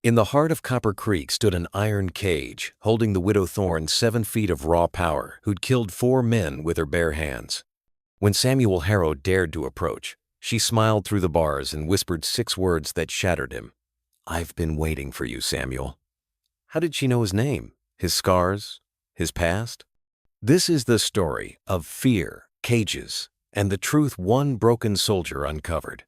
In the heart of Copper Creek stood an iron cage, holding the widow Thorne 7 feet of raw power, who'd killed 4 men with her bare hands. When Samuel Harrow dared to approach, she smiled through the bars and whispered 6 words that shattered him. "I've been waiting for you, Samuel." How did she know his name, his scars, his past? This is the story of fear, cages, and the truth one broken soldier uncovered.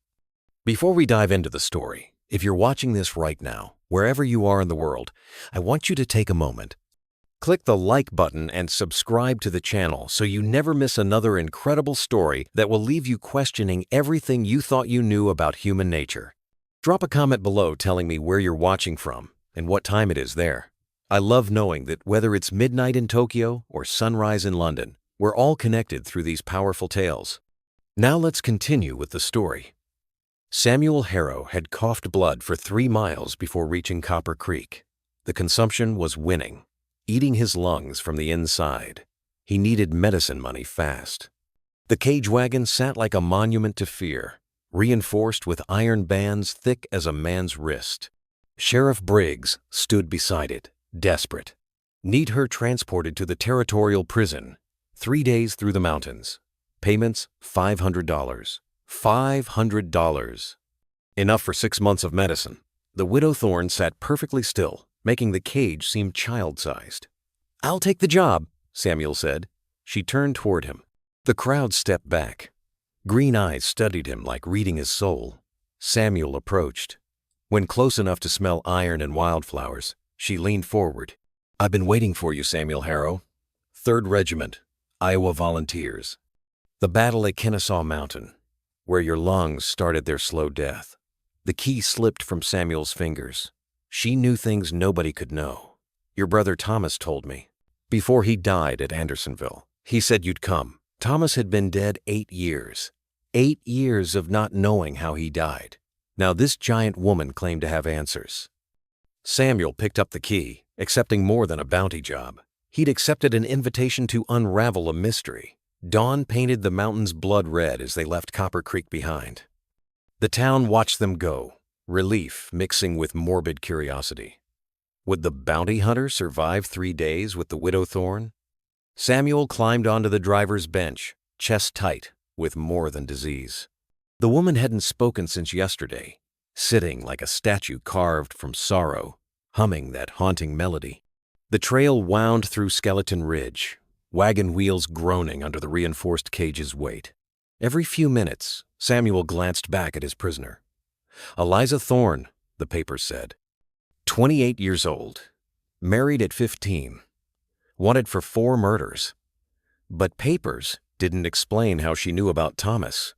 Before we dive into the story, if you're watching this right now, wherever you are in the world, I want you to take a moment. Click the like button and subscribe to the channel so you never miss another incredible story that will leave you questioning everything you thought you knew about human nature. Drop a comment below telling me where you're watching from and what time it is there. I love knowing that whether it's midnight in Tokyo or sunrise in London, we're all connected through these powerful tales. Now let's continue with the story. Samuel Harrow had coughed blood for 3 miles before reaching Copper Creek. The consumption was winning, eating his lungs from the inside. He needed medicine money fast. The cage wagon sat like a monument to fear, reinforced with iron bands thick as a man's wrist. Sheriff Briggs stood beside it, desperate. Need her transported to the territorial prison, 3 days through the mountains. Payments $500. $500. Enough for 6 months of medicine. The widow Thorne sat perfectly still, making the cage seem child-sized. "I'll take the job," Samuel said. She turned toward him. The crowd stepped back. Green eyes studied him like reading his soul. Samuel approached. When close enough to smell iron and wildflowers, she leaned forward. "I've been waiting for you, Samuel Harrow. 3rd Regiment, Iowa Volunteers. The battle at Kennesaw Mountain, where your lungs started their slow death." The key slipped from Samuel's fingers. She knew things nobody could know. "Your brother Thomas told me. Before he died at Andersonville, he said you'd come." Thomas had been dead 8 years. 8 years of not knowing how he died. Now this giant woman claimed to have answers. Samuel picked up the key, accepting more than a bounty job. He'd accepted an invitation to unravel a mystery. Dawn painted the mountains blood red as they left Copper Creek behind. The town watched them go, relief mixing with morbid curiosity. Would the bounty hunter survive 3 days with the widow Thorne? Samuel climbed onto the driver's bench, chest tight, with more than disease. The woman hadn't spoken since yesterday, sitting like a statue carved from sorrow, humming that haunting melody. The trail wound through Skeleton Ridge, wagon wheels groaning under the reinforced cage's weight. Every few minutes, Samuel glanced back at his prisoner. Eliza Thorne, the papers said. 28 years old, married at 15, wanted for 4 murders. But papers didn't explain how she knew about Thomas.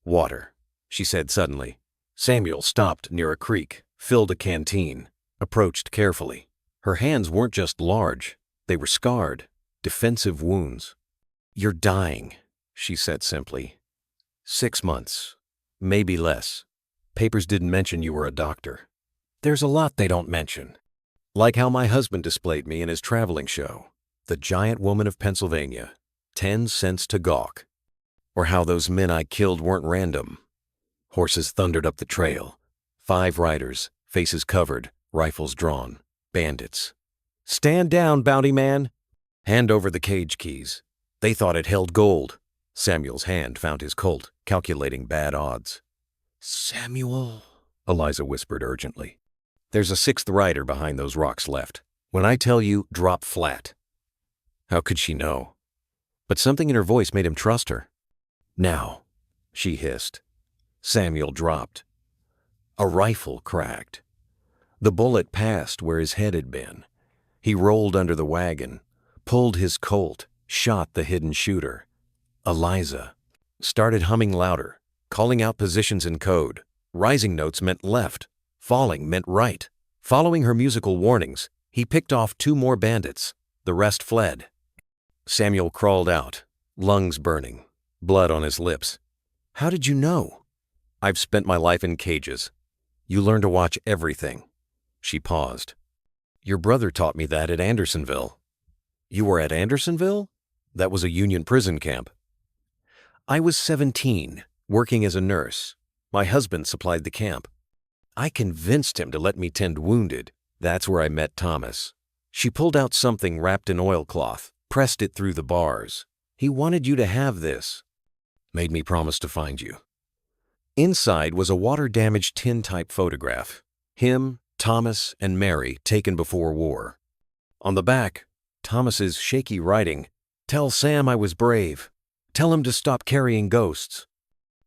"Water," she said suddenly. Samuel stopped near a creek, filled a canteen, approached carefully. Her hands weren't just large, they were scarred. Defensive wounds. "You're dying," she said simply. 6 months, maybe less. Papers didn't mention you were a doctor. There's a lot they don't mention. Like how my husband displayed me in his traveling show, The Giant Woman of Pennsylvania, 10 cents to gawk. Or how those men I killed weren't random. Horses thundered up the trail. 5 riders, faces covered, rifles drawn. Bandits. "Stand down, bounty man." "Hand over the cage keys." They thought it held gold. Samuel's hand found his Colt, calculating bad odds. "Samuel," Eliza whispered urgently. "There's a 6th rider behind those rocks left. When I tell you, drop flat." How could she know? But something in her voice made him trust her. "Now," she hissed. Samuel dropped. A rifle cracked. The bullet passed where his head had been. He rolled under the wagon, pulled his Colt, shot the hidden shooter. Eliza started humming louder, calling out positions in code. Rising notes meant left, falling meant right. Following her musical warnings, he picked off 2 more bandits. The rest fled. Samuel crawled out, lungs burning, blood on his lips. "How did you know?" "I've spent my life in cages. You learn to watch everything." She paused. "Your brother taught me that at Andersonville." "You were at Andersonville?" "That was a Union prison camp." "I was 17, working as a nurse. My husband supplied the camp." I convinced him to let me tend wounded. That's where I met Thomas. She pulled out something wrapped in oilcloth, pressed it through the bars. He wanted you to have this. Made me promise to find you. Inside was a water-damaged tin-type photograph. Him, Thomas, and Mary taken before war. On the back, Thomas's shaky writing, "Tell Sam I was brave. Tell him to stop carrying ghosts.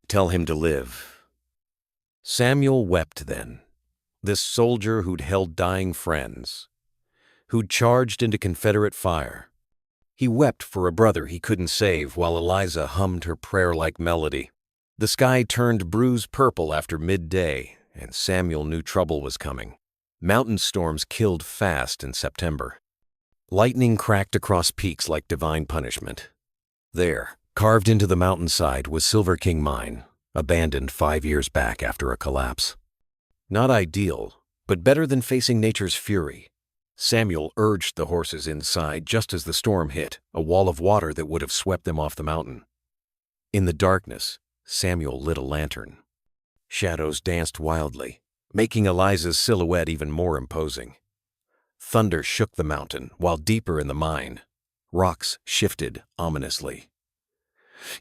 Tell him to live." Samuel wept then. This soldier who'd held dying friends, who'd charged into Confederate fire. He wept for a brother he couldn't save while Eliza hummed her prayer-like melody. The sky turned bruised purple after midday, and Samuel knew trouble was coming. Mountain storms killed fast in September. Lightning cracked across peaks like divine punishment. There, carved into the mountainside, was Silver King Mine, abandoned 5 years back after a collapse. Not ideal, but better than facing nature's fury. Samuel urged the horses inside just as the storm hit, a wall of water that would have swept them off the mountain. In the darkness, Samuel lit a lantern. Shadows danced wildly, making Eliza's silhouette even more imposing. Thunder shook the mountain, while deeper in the mine, rocks shifted ominously.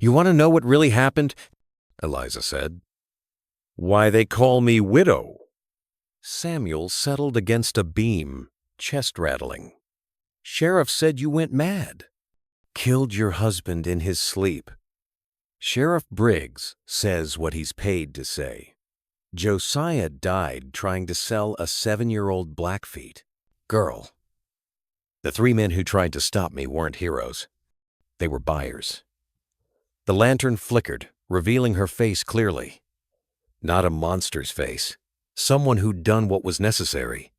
"You want to know what really happened?" Eliza said. "Why, they call me widow." Samuel settled against a beam, chest rattling. "Sheriff said you went mad. Killed your husband in his sleep. Sheriff Briggs says what he's paid to say. Josiah died trying to sell a 7-year-old Blackfeet girl. The 3 men who tried to stop me weren't heroes. They were buyers." The lantern flickered, revealing her face clearly. Not a monster's face. Someone who'd done what was necessary.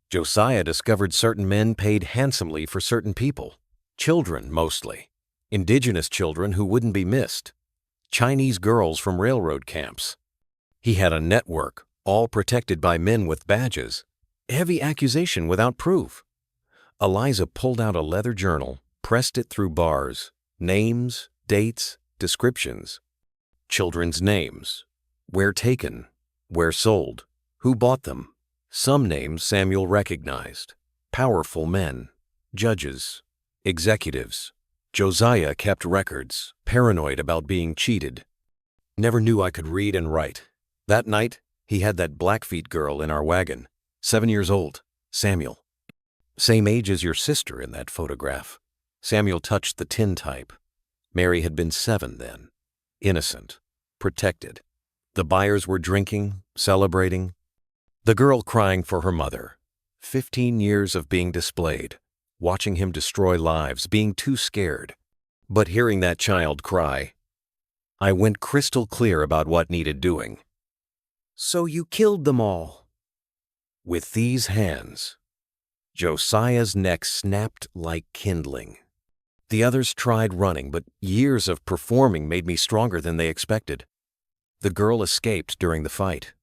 Josiah discovered certain men paid handsomely for certain people. Children, mostly. Indigenous children who wouldn't be missed. Chinese girls from railroad camps. He had a network, all protected by men with badges. Heavy accusation without proof. Eliza pulled out a leather journal, pressed it through bars. Names, dates, descriptions. Children's names. Where taken. Where sold. Who bought them. Some names Samuel recognized. Powerful men. Judges. Executives. Josiah kept records, paranoid about being cheated. Never knew I could read and write. That night, he had that Blackfeet girl in our wagon. 7 years old. Samuel. Same age as your sister in that photograph. Samuel touched the tintype. Mary had been 7 then. Innocent. Protected. The buyers were drinking, celebrating. The girl crying for her mother. 15 years of being displayed. Watching him destroy lives, being too scared. But hearing that child cry, I went crystal clear about what needed doing. "So you killed them all?" With these hands. Josiah's neck snapped like kindling. The others tried running, but years of performing made me stronger than they expected. The girl escaped during the fight.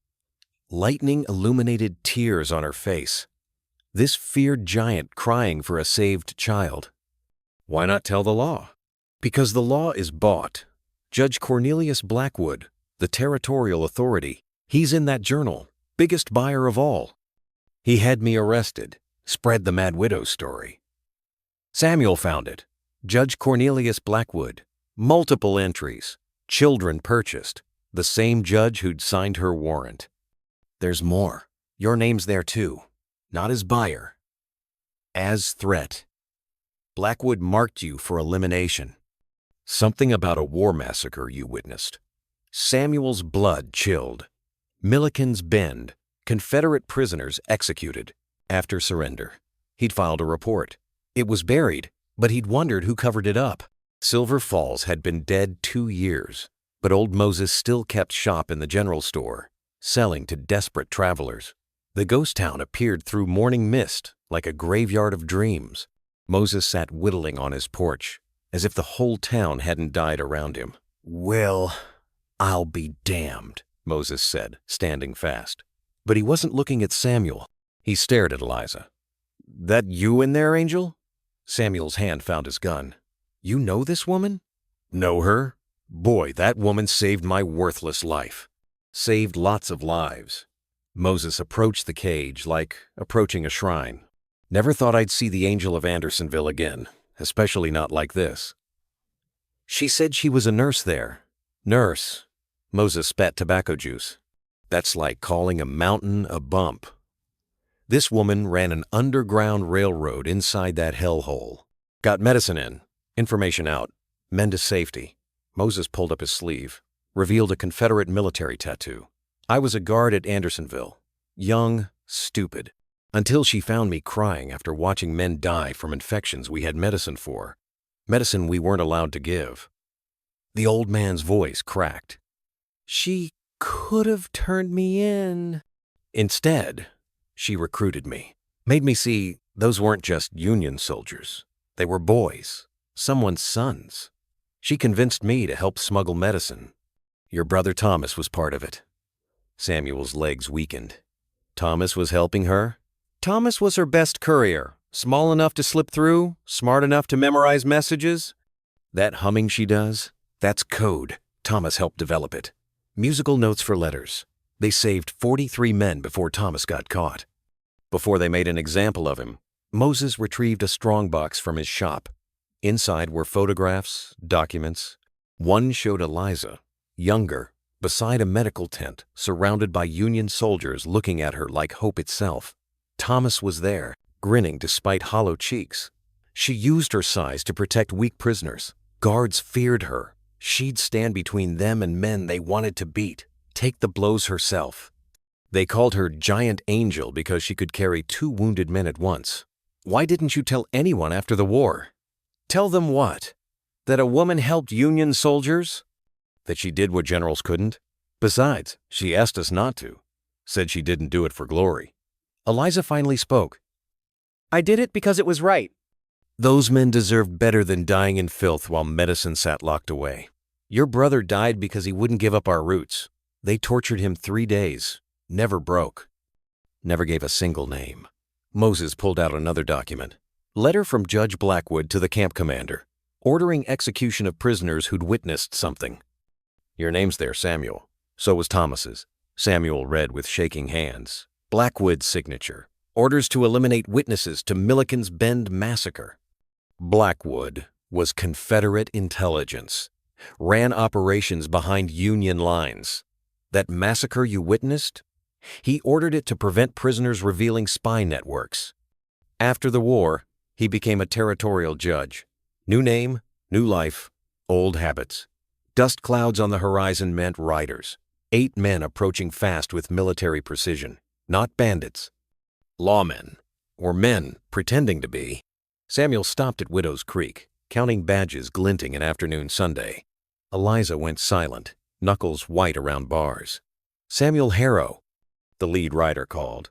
Lightning illuminated tears on her face. This feared giant crying for a saved child. Why not tell the law? Because the law is bought. Judge Cornelius Blackwood, the territorial authority, he's in that journal, biggest buyer of all. He had me arrested, spread the Mad Widow story. Samuel found it. Judge Cornelius Blackwood, multiple entries, children purchased, the same judge who'd signed her warrant. There's more. Your name's there too. Not as buyer, as threat. Blackwood marked you for elimination. Something about a war massacre you witnessed. Samuel's blood chilled. Milliken's Bend, Confederate prisoners executed after surrender. He'd filed a report. It was buried, but he'd wondered who covered it up. Silver Falls had been dead 2 years, but old Moses still kept shop in the general store, selling to desperate travelers. The ghost town appeared through morning mist like a graveyard of dreams. Moses sat whittling on his porch, as if the whole town hadn't died around him. "Well, I'll be damned," Moses said, standing fast. But he wasn't looking at Samuel. He stared at Eliza. "That you in there, Angel?" Samuel's hand found his gun. "You know this woman?" "Know her? Boy, that woman saved my worthless life. Saved lots of lives. Moses approached the cage like approaching a shrine. Never thought I'd see the angel of Andersonville again, especially not like this. She said she was a nurse there. Nurse. Moses spat tobacco juice. That's like calling a mountain a bump. This woman ran an underground railroad inside that hellhole. Got medicine in, information out, men to safety. Moses pulled up his sleeve, revealed a Confederate military tattoo. I was a guard at Andersonville. Young, stupid. Until she found me crying after watching men die from infections we had medicine for. Medicine we weren't allowed to give. The old man's voice cracked. She could have turned me in. Instead, she recruited me. Made me see those weren't just Union soldiers. They were boys, someone's sons. She convinced me to help smuggle medicine. Your brother Thomas was part of it. Samuel's legs weakened. Thomas was helping her? Thomas was her best courier. Small enough to slip through, smart enough to memorize messages. That humming she does, that's code. Thomas helped develop it. Musical notes for letters. They saved 43 men before Thomas got caught. Before they made an example of him, Moses retrieved a strongbox from his shop. Inside were photographs, documents. One showed Eliza, younger, beside a medical tent, surrounded by Union soldiers looking at her like hope itself. Thomas was there, grinning despite hollow cheeks. She used her size to protect weak prisoners. Guards feared her. She'd stand between them and men they wanted to beat, take the blows herself. They called her Giant Angel because she could carry 2 wounded men at once. Why didn't you tell anyone after the war? Tell them what? That a woman helped Union soldiers? That she did what generals couldn't? Besides, she asked us not to. Said she didn't do it for glory. Eliza finally spoke. I did it because it was right. Those men deserved better than dying in filth while medicine sat locked away. Your brother died because he wouldn't give up our roots. They tortured him 3 days. Never broke. Never gave a single name. Moses pulled out another document. Letter from Judge Blackwood to the camp commander, ordering execution of prisoners who'd witnessed something. Your name's there, Samuel. So was Thomas's. Samuel read with shaking hands. Blackwood's signature. Orders to eliminate witnesses to Milliken's Bend massacre. Blackwood was Confederate intelligence. Ran operations behind Union lines. That massacre you witnessed? He ordered it to prevent prisoners revealing spy networks. After the war, he became a territorial judge. New name, new life, old habits. Dust clouds on the horizon meant riders. 8 men approaching fast with military precision, not bandits. Lawmen, or men pretending to be. Samuel stopped at Widow's Creek, counting badges glinting in afternoon Sunday. Eliza went silent, knuckles white around bars. Samuel Harrow, the lead rider called.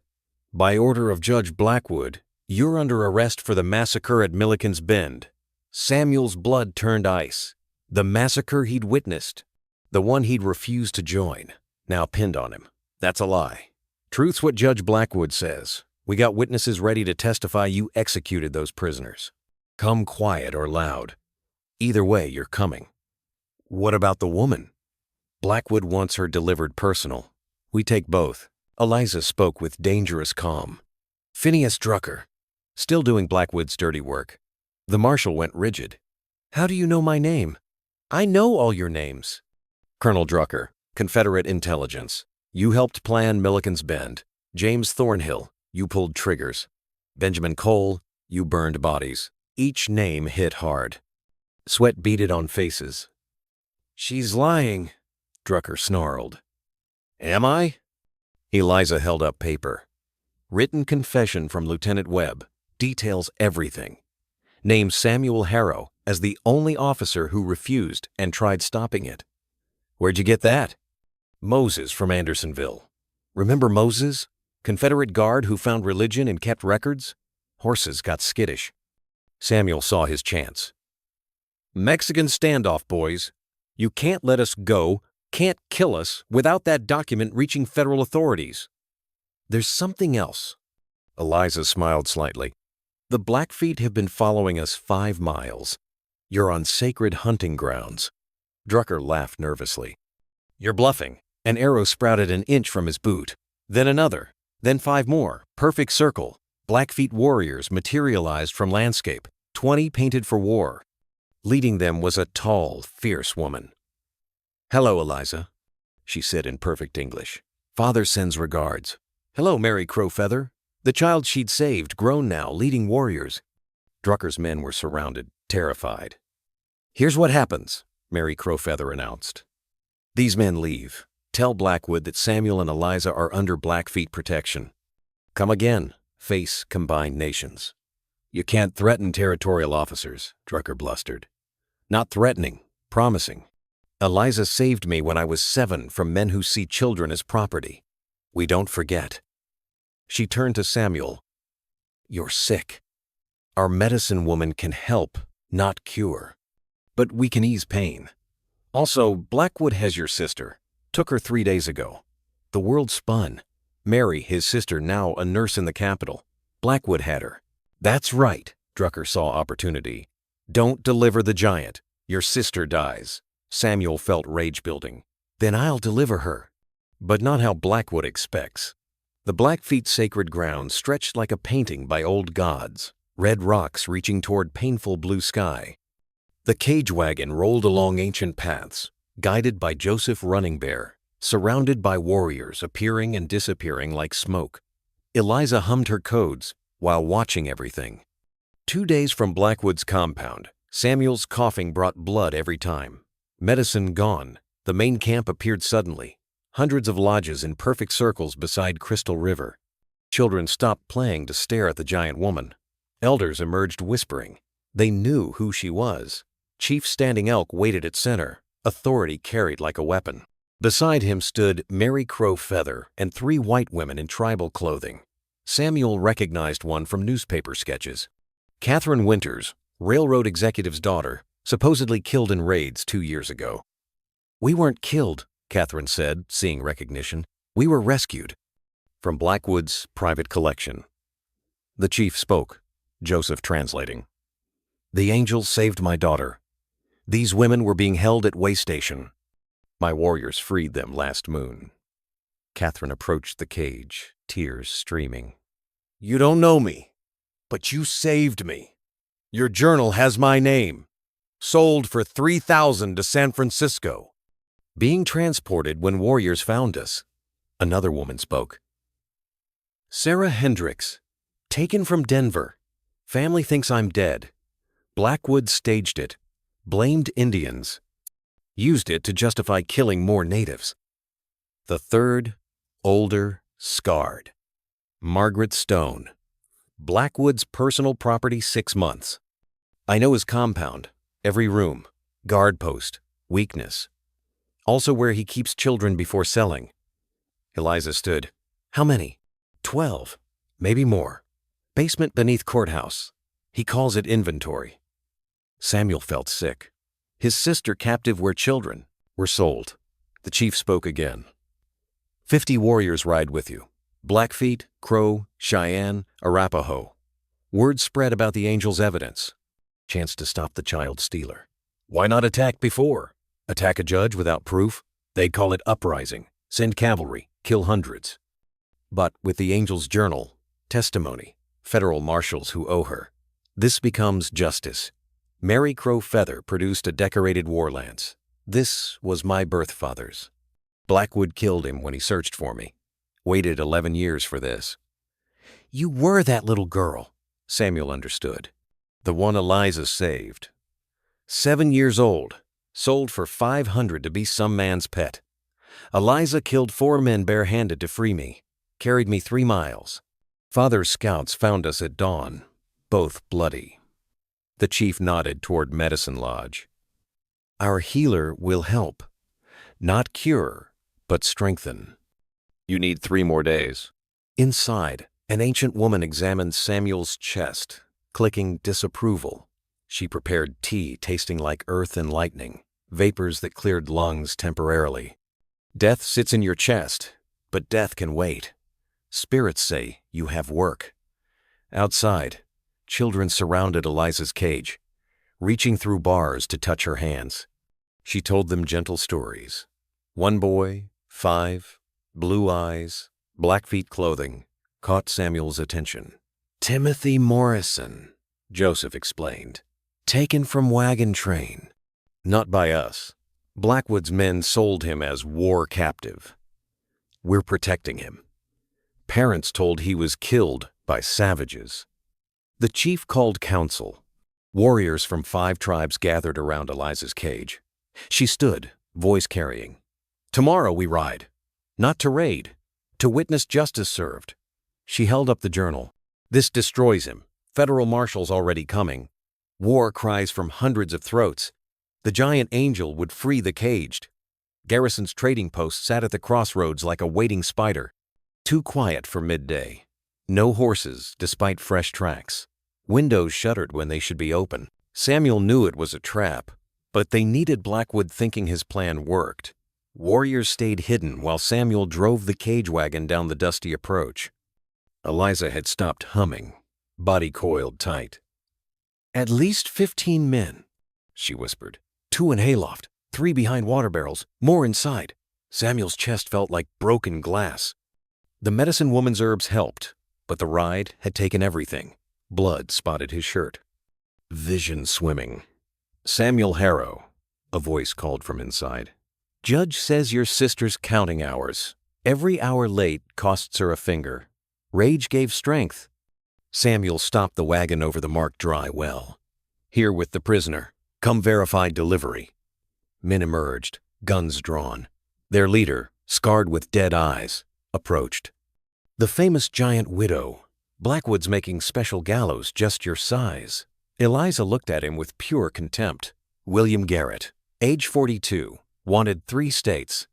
By order of Judge Blackwood, you're under arrest for the massacre at Milliken's Bend. Samuel's blood turned ice. The massacre he'd witnessed. The one he'd refused to join. Now pinned on him. That's a lie. Truth's what Judge Blackwood says. We got witnesses ready to testify you executed those prisoners. Come quiet or loud. Either way, you're coming. What about the woman? Blackwood wants her delivered personal. We take both. Eliza spoke with dangerous calm. Phineas Drucker, still doing Blackwood's dirty work. The marshal went rigid. How do you know my name? I know all your names. Colonel Drucker, Confederate intelligence. You helped plan Milliken's Bend. James Thornhill, you pulled triggers. Benjamin Cole, you burned bodies. Each name hit hard. Sweat beaded on faces. She's lying, Drucker snarled. Am I? Eliza held up paper. Written confession from Lieutenant Webb. Details everything. Names Samuel Harrow as the only officer who refused and tried stopping it. Where'd you get that? Moses from Andersonville. Remember Moses? Confederate guard who found religion and kept records? Horses got skittish. Samuel saw his chance. Mexican standoff, boys. You can't let us go, can't kill us without that document reaching federal authorities. There's something else. Eliza smiled slightly. The Blackfeet have been following us 5 miles. You're on sacred hunting grounds. Drucker laughed nervously. You're bluffing. An arrow sprouted an inch from his boot. Then another, then 5 more, perfect circle. Blackfeet warriors materialized from landscape, 20 painted for war. Leading them was a tall, fierce woman. "Hello, Eliza," she said in perfect English. "Father sends regards." "Hello, Mary Crowfeather." The child she'd saved, grown now, leading warriors. Drucker's men were surrounded, terrified. "Here's what happens," Mary Crowfeather announced. "These men leave. Tell Blackwood that Samuel and Eliza are under Blackfeet protection. Come again, face combined nations." "You can't threaten territorial officers," Drucker blustered. "Not threatening, promising. Eliza saved me when I was 7 from men who see children as property. We don't forget." She turned to Samuel. "You're sick. Our medicine woman can help, not cure. But we can ease pain. Also, Blackwood has your sister. Took her 3 days ago. The world spun. Mary, his sister, now a nurse in the capital. Blackwood had her." "That's right," Drucker saw opportunity. "Don't deliver the giant. Your sister dies." Samuel felt rage building. "Then I'll deliver her." But not how Blackwood expects. The Blackfeet sacred ground stretched like a painting by old gods, red rocks reaching toward painful blue sky. The cage wagon rolled along ancient paths, guided by Joseph Running Bear, surrounded by warriors appearing and disappearing like smoke. Eliza hummed her codes while watching everything. 2 days from Blackwood's compound, Samuel's coughing brought blood every time. Medicine gone, the main camp appeared suddenly. Hundreds of lodges in perfect circles beside Crystal River. Children stopped playing to stare at the giant woman. Elders emerged whispering. They knew who she was. Chief Standing Elk waited at center, authority carried like a weapon. Beside him stood Mary Crowfeather and 3 white women in tribal clothing. Samuel recognized one from newspaper sketches. Catherine Winters, railroad executive's daughter, supposedly killed in raids 2 years ago. "We weren't killed," Catherine said, seeing recognition. "We were rescued." From Blackwood's private collection. The chief spoke, Joseph translating. "The angels saved my daughter. These women were being held at way station. My warriors freed them last moon." Catherine approached the cage, tears streaming. "You don't know me, but you saved me. Your journal has my name. Sold for $3,000 to San Francisco. Being transported when warriors found us." Another woman spoke. "Sarah Hendricks, taken from Denver. Family thinks I'm dead. Blackwood staged it. Blamed Indians. Used it to justify killing more natives." The third, older, scarred. Margaret Stone. Blackwood's personal property 6 months. "I know his compound, every room, guard post, weakness. Also where he keeps children before selling." Eliza stood. "How many?" 12, maybe more. Basement beneath courthouse. He calls it inventory." Samuel felt sick. His sister captive where children were sold. The chief spoke again. 50 warriors ride with you. Blackfeet, Crow, Cheyenne, Arapaho. Word spread about the angel's evidence. Chance to stop the child stealer. Why not attack before? Attack a judge without proof? They'd call it uprising. Send cavalry, kill hundreds. But with the angel's journal, testimony, federal marshals who owe her, this becomes justice. Mary Crowfeather produced a decorated war lance. This was my birth father's. Blackwood killed him when he searched for me. Waited 11 years for this. "You were that little girl," Samuel understood. "The one Eliza saved. 7 years old, sold for $500 to be some man's pet. Eliza killed 4 men barehanded to free me, carried me 3 miles. Father's scouts found us at dawn, both bloody." The chief nodded toward Medicine Lodge. "Our healer will help. Not cure, but strengthen. You need 3 more days." Inside, an ancient woman examined Samuel's chest, clicking disapproval. She prepared tea tasting like earth and lightning, vapors that cleared lungs temporarily. "Death sits in your chest, but death can wait. Spirits say you have work." Outside, children surrounded Eliza's cage, reaching through bars to touch her hands. She told them gentle stories. One boy, 5, blue eyes, Blackfeet clothing caught Samuel's attention. "Timothy Morrison," Joseph explained. "Taken from wagon train." "Not by us. Blackwood's men sold him as war captive. We're protecting him. Parents told he was killed by savages." The chief called council. Warriors from 5 tribes gathered around Eliza's cage. She stood, voice carrying. "Tomorrow we ride. Not to raid, to witness justice served." She held up the journal. "This destroys him. Federal marshals already coming. War cries from hundreds of throats. The giant angel would free the caged." Garrison's trading post sat at the crossroads like a waiting spider. Too quiet for midday. No horses, despite fresh tracks. Windows shuttered when they should be open. Samuel knew it was a trap, but they needed Blackwood thinking his plan worked. Warriors stayed hidden while Samuel drove the cage wagon down the dusty approach. Eliza had stopped humming, body coiled tight. "At least 15 men," she whispered. "2 in hayloft, 3 behind water barrels, more inside." Samuel's chest felt like broken glass. The medicine woman's herbs helped, but the ride had taken everything. Blood spotted his shirt. Vision swimming. "Samuel Harrow," a voice called from inside. "Judge says your sister's counting hours. Every hour late costs her a finger. Rage gave strength." Samuel stopped the wagon over the marked dry well. "Here with the prisoner. Come verify delivery." Men emerged, guns drawn. Their leader, scarred with dead eyes, approached. "The famous giant widow. Blackwood's making special gallows just your size." Eliza looked at him with pure contempt. "William Garrett, age 42, wanted 3 states.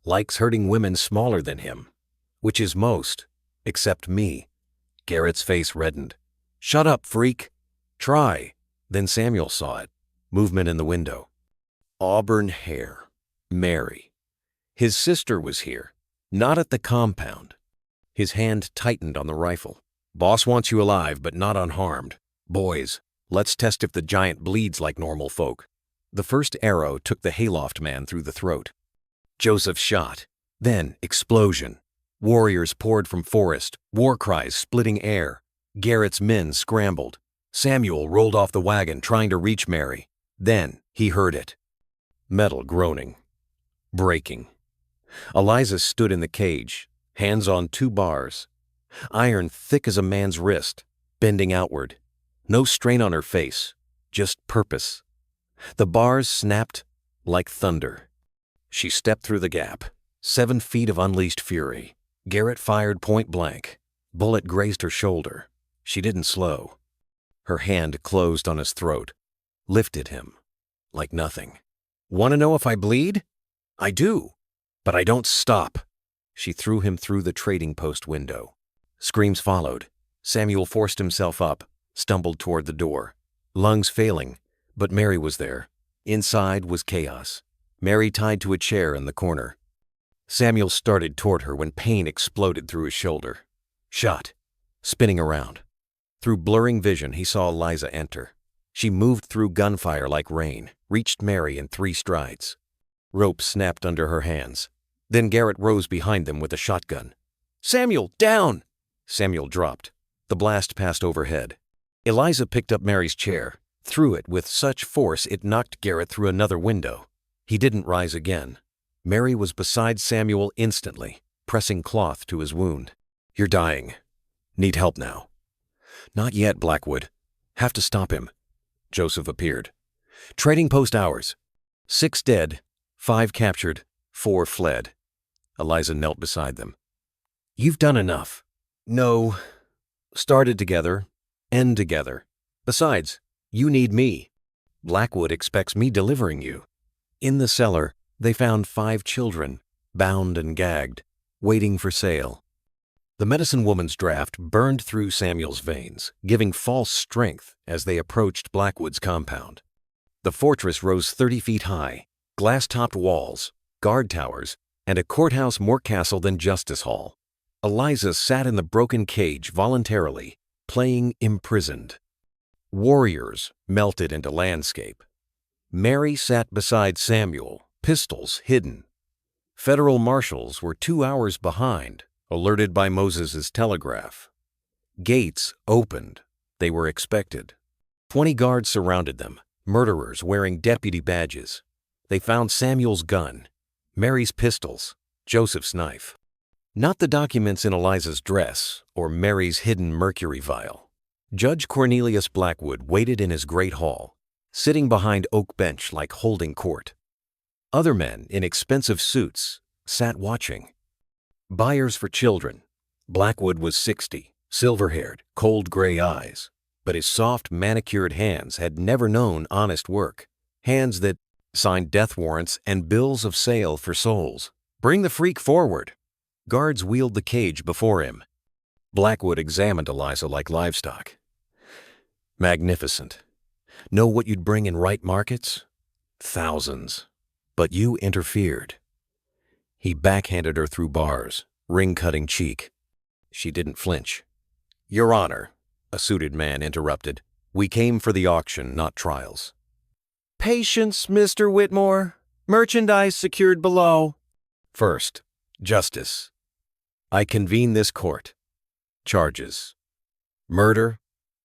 Likes hurting women smaller than him, which is most, except me." Garrett's face reddened. "Shut up, freak." "Try." Then Samuel saw it. Movement in the window. Auburn hair. Mary. His sister was here, not at the compound. His hand tightened on the rifle. "Boss wants you alive, but not unharmed. Boys, let's test if the giant bleeds like normal folk." The first arrow took the hayloft man through the throat. Joseph shot. Then explosion. Warriors poured from forest, war cries splitting air. Garrett's men scrambled. Samuel rolled off the wagon trying to reach Mary. Then he heard it. Metal groaning. Breaking. Eliza stood in the cage, hands on 2 bars. Iron thick as a man's wrist, bending outward. No strain on her face, just purpose. The bars snapped like thunder. She stepped through the gap, 7 feet of unleashed fury. Garrett fired point blank. Bullet grazed her shoulder. She didn't slow. Her hand closed on his throat, lifted him like nothing. "Want to know if I bleed? I do, but I don't stop." She threw him through the trading post window. Screams followed. Samuel forced himself up, stumbled toward the door. Lungs failing, but Mary was there. Inside was chaos. Mary tied to a chair in the corner. Samuel started toward her when pain exploded through his shoulder. Shot. Spinning around. Through blurring vision, he saw Eliza enter. She moved through gunfire like rain, reached Mary in 3 strides. Rope snapped under her hands. Then Garrett rose behind them with a shotgun. "Samuel, down!" Samuel dropped. The blast passed overhead. Eliza picked up Mary's chair, threw it with such force it knocked Garrett through another window. He didn't rise again. Mary was beside Samuel instantly, pressing cloth to his wound. "You're dying. Need help now." "Not yet, Blackwood. Have to stop him." Joseph appeared. "Trading post hours. 6 dead, 5 captured, 4 fled." Eliza knelt beside them. "You've done enough." "No. Started together, end together. Besides, you need me. Blackwood expects me delivering you." In the cellar, they found 5 children, bound and gagged, waiting for sale. The medicine woman's draft burned through Samuel's veins, giving false strength as they approached Blackwood's compound. The fortress rose 30 feet high, glass-topped walls, guard towers, and a courthouse more castle than Justice Hall. Eliza sat in the broken cage voluntarily, playing imprisoned. Warriors melted into landscape. Mary sat beside Samuel, pistols hidden. Federal marshals were 2 hours behind, alerted by Moses's telegraph. Gates opened. They were expected. 20 guards surrounded them, murderers wearing deputy badges. They found Samuel's gun, Mary's pistols, Joseph's knife. Not the documents in Eliza's dress or Mary's hidden mercury vial. Judge Cornelius Blackwood waited in his great hall, sitting behind oak bench like holding court. Other men in expensive suits sat watching. Buyers for children. Blackwood was 60, silver-haired, cold gray eyes, but his soft, manicured hands had never known honest work. Hands that signed death warrants and bills of sale for souls. Bring the freak forward. Guards wheeled the cage before him. Blackwood examined Eliza like livestock. Magnificent. Know what you'd bring in right markets? Thousands. But you interfered. He backhanded her through bars, ring-cutting cheek. She didn't flinch. Your Honor, a suited man interrupted. We came for the auction, not trials. Patience, Mr. Whitmore. Merchandise secured below. First, justice. I convene this court. Charges. Murder,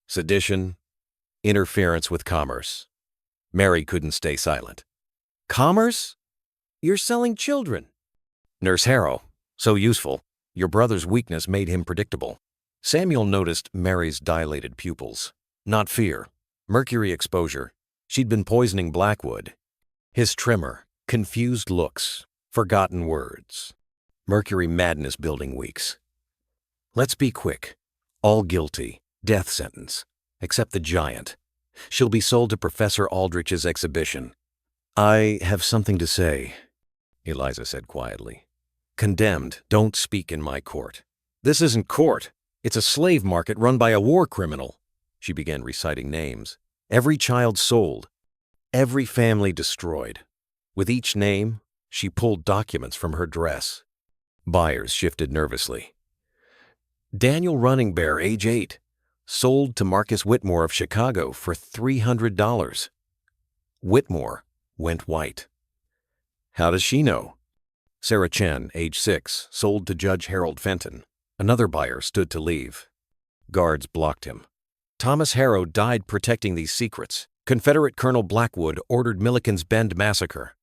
sedition, interference with commerce. Mary couldn't stay silent. Commerce? You're selling children. Nurse Harrow, so useful. Your brother's weakness made him predictable. Samuel noticed Mary's dilated pupils. Not fear. Mercury exposure. She'd been poisoning Blackwood. His tremor, confused looks, forgotten words. Mercury madness building weeks. Let's be quick. All guilty. Death sentence. Except the giant. She'll be sold to Professor Aldrich's exhibition. I have something to say, Eliza said quietly. Condemned, don't speak in my court. This isn't court. It's a slave market run by a war criminal. She began reciting names. Every child sold. Every family destroyed. With each name, she pulled documents from her dress. Buyers shifted nervously. Daniel Running Bear, age 8, sold to Marcus Whitmore of Chicago for $300. Whitmore went white. How does she know? Sarah Chen, age 6, sold to Judge Harold Fenton. Another buyer stood to leave. Guards blocked him. Thomas Harrow died protecting these secrets. Confederate Colonel Blackwood ordered Milliken's Bend massacre.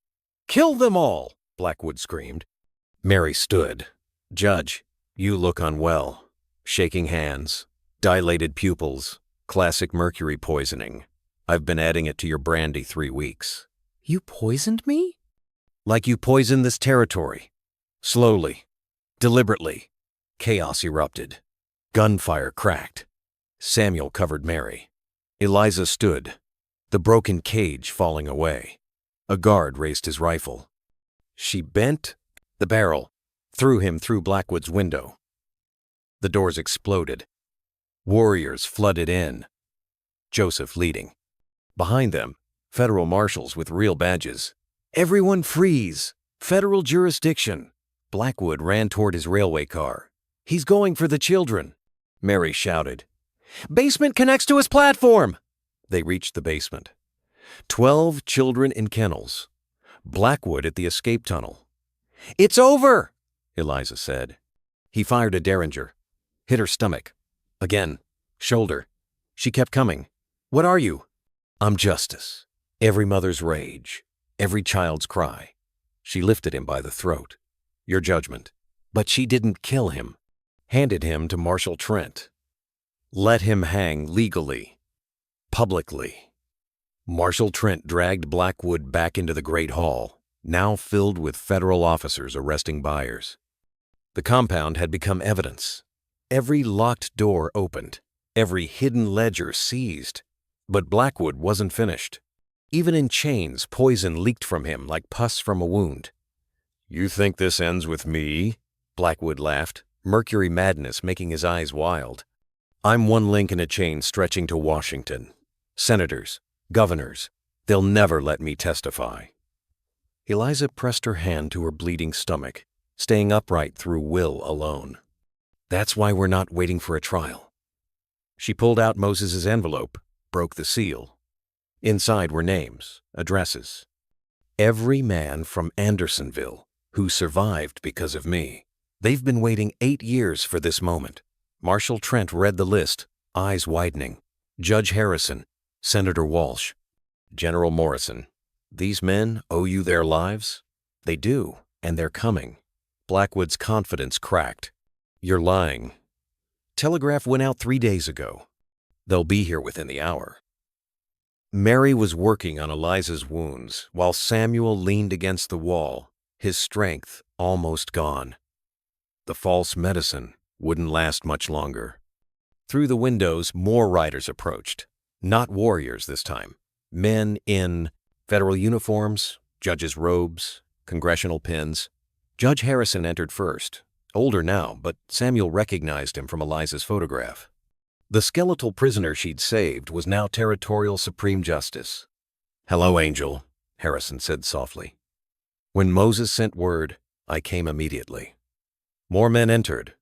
Kill them all, Blackwood screamed. Mary stood. Judge, you look unwell. Shaking hands, dilated pupils, classic mercury poisoning. I've been adding it to your brandy 3 weeks. You poisoned me? Like you poisoned this territory. Slowly, deliberately. Chaos erupted. Gunfire cracked. Samuel covered Mary. Eliza stood, the broken cage falling away. A guard raised his rifle. She bent the barrel, threw him through Blackwood's window. The doors exploded. Warriors flooded in. Joseph leading. Behind them, federal marshals with real badges. Everyone freeze! Federal jurisdiction! Blackwood ran toward his railway car. He's going for the children! Mary shouted. Basement connects to his platform! They reached the basement. 12 children in kennels. Blackwood at the escape tunnel. It's over! Eliza said. He fired a derringer. Hit her stomach. Again. Shoulder. She kept coming. What are you? I'm justice. Every mother's rage. Every child's cry. She lifted him by the throat. Your judgment. But she didn't kill him. Handed him to Marshal Trent. Let him hang legally. Publicly. Marshal Trent dragged Blackwood back into the Great Hall, now filled with federal officers arresting buyers. The compound had become evidence. Every locked door opened. Every hidden ledger seized. But Blackwood wasn't finished. Even in chains, poison leaked from him like pus from a wound. You think this ends with me? Blackwood laughed, mercury madness making his eyes wild. I'm one link in a chain stretching to Washington. Senators, governors, they'll never let me testify. Eliza pressed her hand to her bleeding stomach, staying upright through will alone. That's why we're not waiting for a trial. She pulled out Moses's envelope, broke the seal. Inside were names, addresses. Every man from Andersonville who survived because of me. They've been waiting 8 years for this moment. Marshal Trent read the list, eyes widening. Judge Harrison, Senator Walsh, General Morrison. These men owe you their lives? They do, and they're coming. Blackwood's confidence cracked. You're lying. Telegraph went out 3 days ago. They'll be here within the hour. Mary was working on Eliza's wounds while Samuel leaned against the wall, his strength almost gone. The false medicine wouldn't last much longer. Through the windows, more riders approached. Not warriors this time. Men in federal uniforms, judges' robes, congressional pins. Judge Harrison entered first. Older now, but Samuel recognized him from Eliza's photograph. The skeletal prisoner she'd saved was now Territorial Supreme Justice. "Hello, Angel," Harrison said softly. "When Moses sent word, I came immediately." More men entered.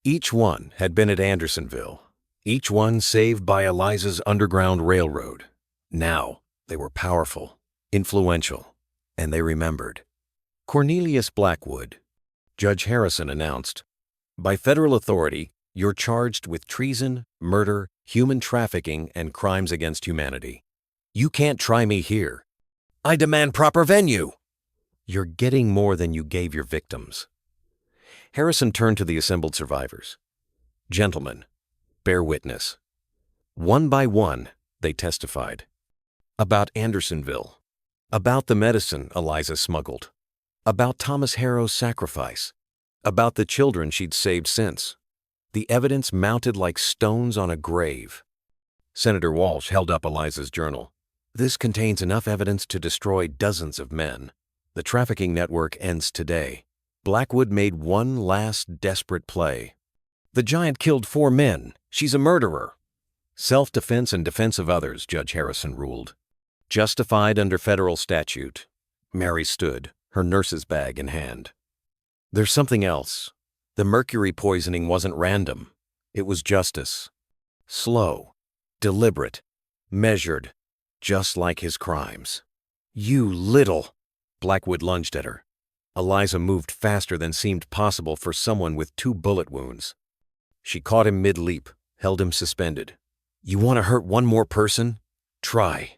Each one had been at Andersonville. Each one saved by Eliza's Underground Railroad. Now, they were powerful, influential, and they remembered. Cornelius Blackwood, Judge Harrison announced, "By federal authority, you're charged with treason, murder, human trafficking, and crimes against humanity. You can't try me here. I demand proper venue." "You're getting more than you gave your victims." Harrison turned to the assembled survivors. "Gentlemen, bear witness." One by one, they testified. About Andersonville. About the medicine Eliza smuggled. About Thomas Harrow's sacrifice. About the children she'd saved since. The evidence mounted like stones on a grave. Senator Walsh held up Eliza's journal. "This contains enough evidence to destroy dozens of men. The trafficking network ends today." Blackwood made one last desperate play. "The giant killed 4 men. She's a murderer." "Self-defense and defense of others," Judge Harrison ruled. "Justified under federal statute." Mary stood, her nurse's bag in hand. "There's something else. The mercury poisoning wasn't random. It was justice. Slow, deliberate, measured, just like his crimes." "You little—" Blackwood lunged at her. Eliza moved faster than seemed possible for someone with 2 bullet wounds. She caught him mid-leap, held him suspended. "You want to hurt one more person? Try."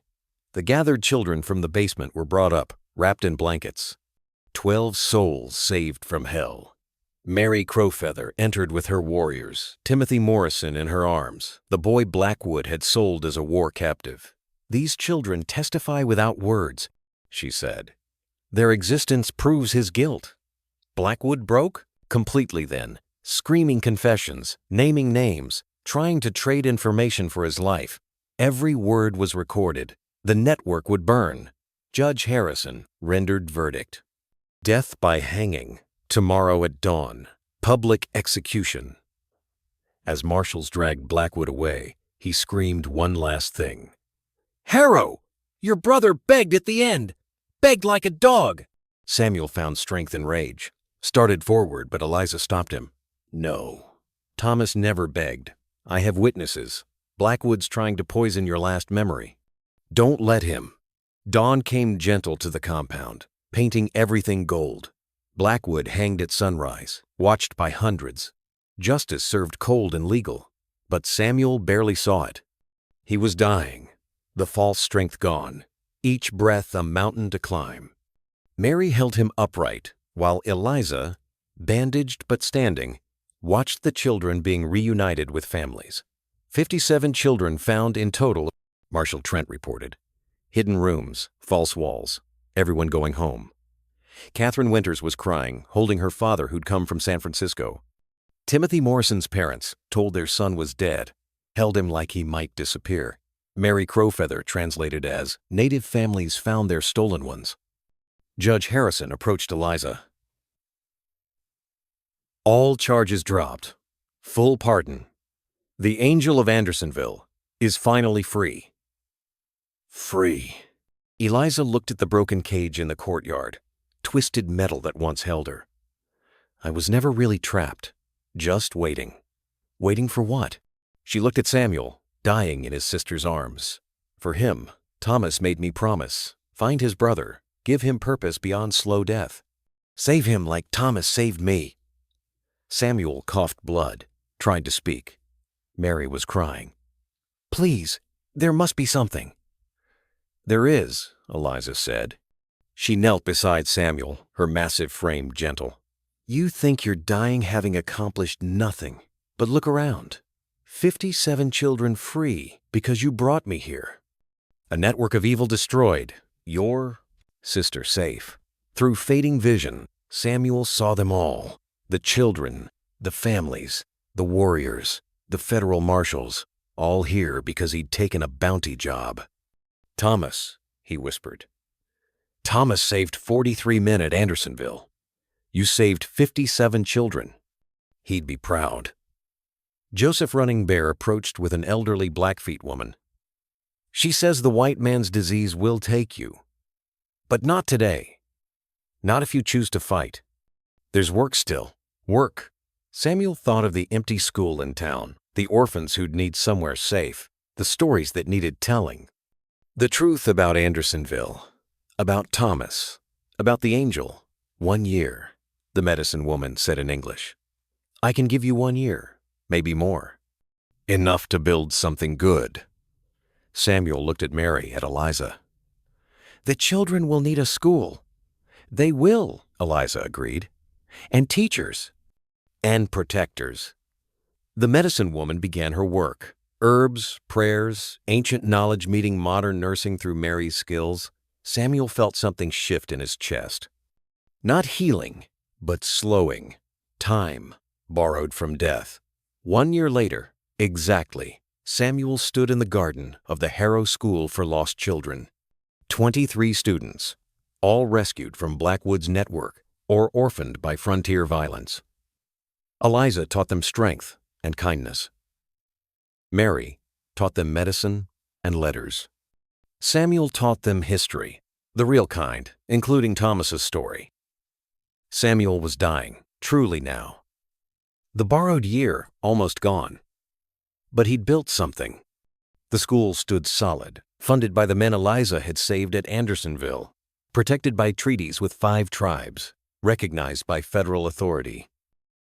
The gathered children from the basement were brought up, wrapped in blankets. 12 souls saved from hell. Mary Crowfeather entered with her warriors, Timothy Morrison in her arms, the boy Blackwood had sold as a war captive. "These children testify without words," she said. "Their existence proves his guilt." Blackwood broke? Completely then, screaming confessions, naming names, trying to trade information for his life. Every word was recorded. The network would burn. Judge Harrison rendered verdict. Death by hanging, tomorrow at dawn, public execution. As marshals dragged Blackwood away, he screamed one last thing. "Harrow! Your brother begged at the end! Begged like a dog!" Samuel found strength in rage. Started forward, but Eliza stopped him. "No. Thomas never begged. I have witnesses. Blackwood's trying to poison your last memory. Don't let him." Dawn came gentle to the compound, painting everything gold. Blackwood hanged at sunrise, watched by hundreds. Justice served cold and legal, but Samuel barely saw it. He was dying, the false strength gone, each breath a mountain to climb. Mary held him upright, while Eliza, bandaged but standing, watched the children being reunited with families. 57 children found in total, Marshal Trent reported. Hidden rooms, false walls, everyone going home. Catherine Winters was crying, holding her father who'd come from San Francisco. Timothy Morrison's parents, told their son was dead, held him like he might disappear. Mary Crowfeather translated as, "Native families found their stolen ones." Judge Harrison approached Eliza. All charges dropped. Full pardon. The Angel of Andersonville is finally free. Free. Eliza looked at the broken cage in the courtyard, twisted metal that once held her. "I was never really trapped, just waiting." Waiting for what? She looked at Samuel, dying in his sister's arms. For him, Thomas made me promise, find his brother, give him purpose beyond slow death. Save him like Thomas saved me. Samuel coughed blood, tried to speak. Mary was crying. "Please, there must be something." "There is," Eliza said. She knelt beside Samuel, her massive frame gentle. "You think you're dying having accomplished nothing, but look around. 57 children free because you brought me here. A network of evil destroyed, your sister safe." Through fading vision, Samuel saw them all. The children, the families, the warriors, the federal marshals, all here because he'd taken a bounty job. "Thomas," he whispered. "Thomas saved 43 men at Andersonville. You saved 57 children. He'd be proud." Joseph Running Bear approached with an elderly Blackfeet woman. "She says the white man's disease will take you. But not today. Not if you choose to fight. There's work still. Work." Samuel thought of the empty school in town, the orphans who'd need somewhere safe, the stories that needed telling. The truth about Andersonville, about Thomas, about the angel. 1 year, the medicine woman said in English. "I can give you 1 year, maybe more. Enough to build something good." Samuel looked at Mary, at Eliza. "The children will need a school." "They will," Eliza agreed. "And teachers." "And protectors." The medicine woman began her work. Herbs, prayers, ancient knowledge meeting modern nursing through Mary's skills. Samuel felt something shift in his chest. Not healing, but slowing. Time, borrowed from death. 1 year later, exactly, Samuel stood in the garden of the Harrow School for Lost Children. 23 students, all rescued from Blackwood's network or orphaned by frontier violence. Eliza taught them strength and kindness. Mary taught them medicine and letters. Samuel taught them history, the real kind, including Thomas's story. Samuel was dying, truly now. The borrowed year almost gone. But he'd built something. The school stood solid, funded by the men Eliza had saved at Andersonville, protected by treaties with 5 tribes, recognized by federal authority.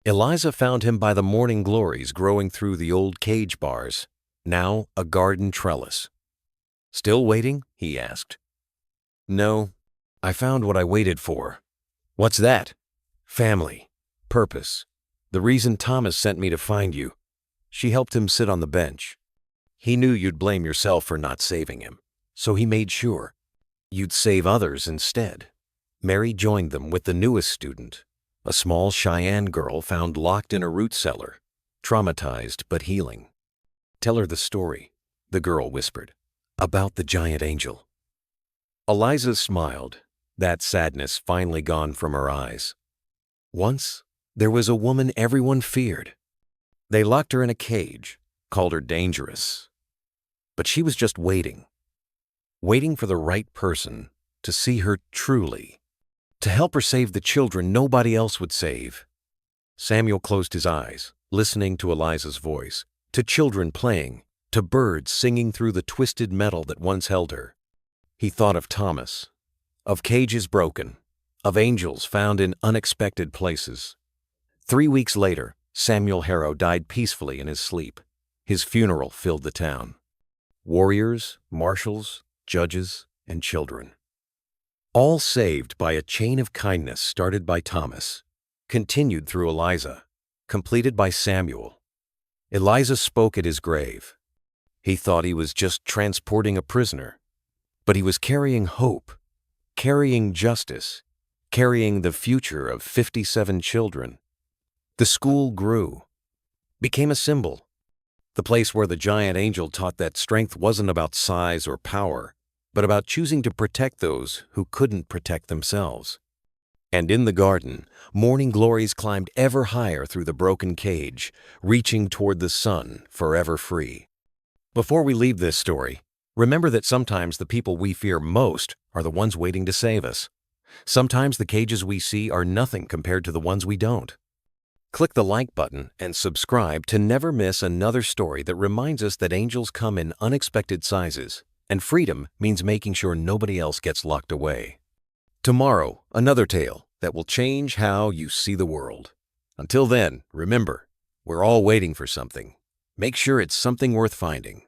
Eliza found him by the morning glories growing through the old cage bars, now a garden trellis. "Still waiting?" he asked. "No, I found what I waited for." "What's that?" "Family. Purpose. The reason Thomas sent me to find you." She helped him sit on the bench. "He knew you'd blame yourself for not saving him, so he made sure you'd save others instead." Mary joined them with the newest student, a small Cheyenne girl found locked in a root cellar, traumatized but healing. "Tell her the story," the girl whispered, "about the giant angel." Eliza smiled, that sadness finally gone from her eyes. "Once, there was a woman everyone feared. They locked her in a cage, called her dangerous. But she was just waiting for the right person to see her truly, to help her save the children nobody else would save." Samuel closed his eyes, listening to Eliza's voice, to children playing, to birds singing through the twisted metal that once held her. He thought of Thomas, of cages broken, of angels found in unexpected places. 3 weeks later, Samuel Harrow died peacefully in his sleep. His funeral filled the town. Warriors, marshals, judges, and children. All saved by a chain of kindness started by Thomas, continued through Eliza, completed by Samuel. Eliza spoke at his grave. He thought he was just transporting a prisoner, but he was carrying hope, carrying justice, carrying the future of 57 children. The school grew, became a symbol, the place where the giant angel taught that strength wasn't about size or power, but about choosing to protect those who couldn't protect themselves. And in the garden, morning glories climbed ever higher through the broken cage, reaching toward the sun, forever free. Before we leave this story, remember that sometimes the people we fear most are the ones waiting to save us. Sometimes the cages we see are nothing compared to the ones we don't. Click the like button and subscribe to never miss another story that reminds us that angels come in unexpected sizes, and freedom means making sure nobody else gets locked away. Tomorrow, another tale that will change how you see the world. Until then, remember, we're all waiting for something. Make sure it's something worth finding.